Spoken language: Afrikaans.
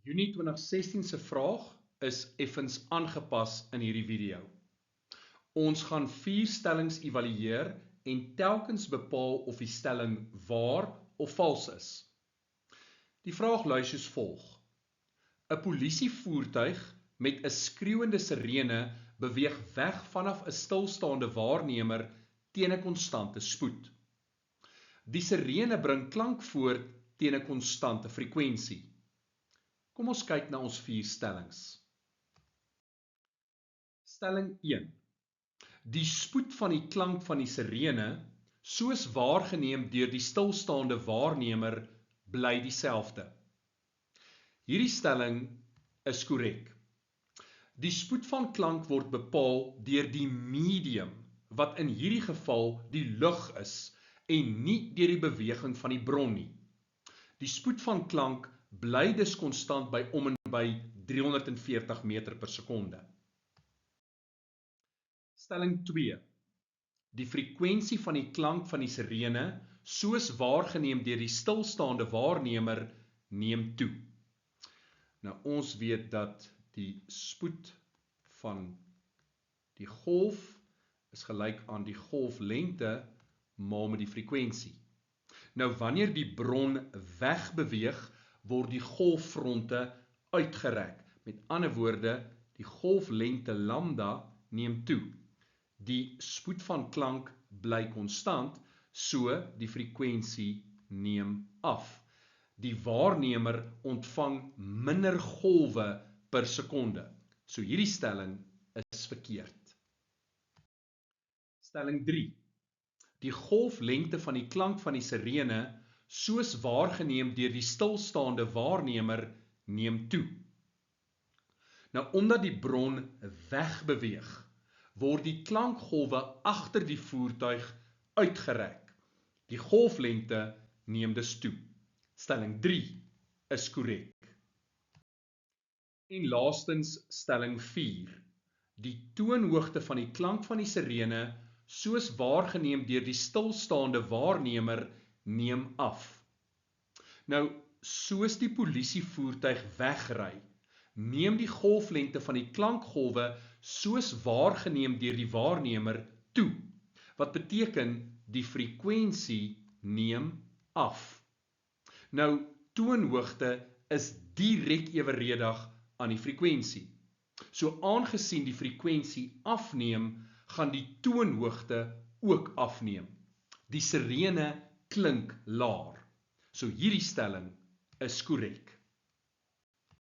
Junie 2016 se vraag is effens aangepas in hierdie video. Ons gaan 4 stellings evalueer en telkens bepaal of die stelling waar of vals is. Die vraag lui soos volg: 'n polisievoertuig met 'n skreeuende sirene beweeg weg vanaf 'n stilstaande waarnemer teen 'n konstante spoed. Die sirene bring klank voort teen 'n konstante frekwensie. Kom ons kyk na ons 4 stellings. Stelling 1. Die spoed van die klank van die sirene, soos waargeneem deur die stilstaande waarnemer, bly dieselfde. Hierdie stelling is korrek. Die spoed van klank word bepaal deur die medium, wat in hierdie geval die lug is, en nie deur die beweging van die bron nie. Die spoed van klank bly dus konstant by om en by 340 meter per sekonde. Stelling 2. Die frekwensie van die klank van die sirene, soos waargeneem deur die stilstaande waarnemer, neem toe. Nou ons weet dat die spoed van die golf is gelyk aan die golflengte maal met die frekwensie. Nou wanneer die bron wegbeweeg, word die golffronte uitgerek. Met ander woorde, die golflengte lambda neem toe. Die spoed van klank bly konstant, so die frekwensie neem af. Die waarnemer ontvang minder golwe per sekonde. So hierdie stelling is verkeerd. Stelling 3. Die golflengte van die klank van die sirene, soos waargeneem deur die stilstaande waarnemer, neem toe. Nou omdat die bron wegbeweeg, word die klankgolwe agter die voertuig uitgerek. Die golflengte neem dus toe. Stelling 3 is korrek. En laastens stelling 4. Die toonhoogte van die klank van die sirene, soos waargeneem deur die stilstaande waarnemer, neem af. Nou, soos die polisievoertuig wegry, neem die golflengte van die klankgolwe soos waargeneem deur die waarnemer toe, wat beteken die frekwensie neem af. Nou, toonhoogte is direk eweredig aan die frekwensie. So aangesien die frekwensie afneem, gaan die toonhoogte ook afneem. Die sirene klink laer. So hierdie stelling is korrek.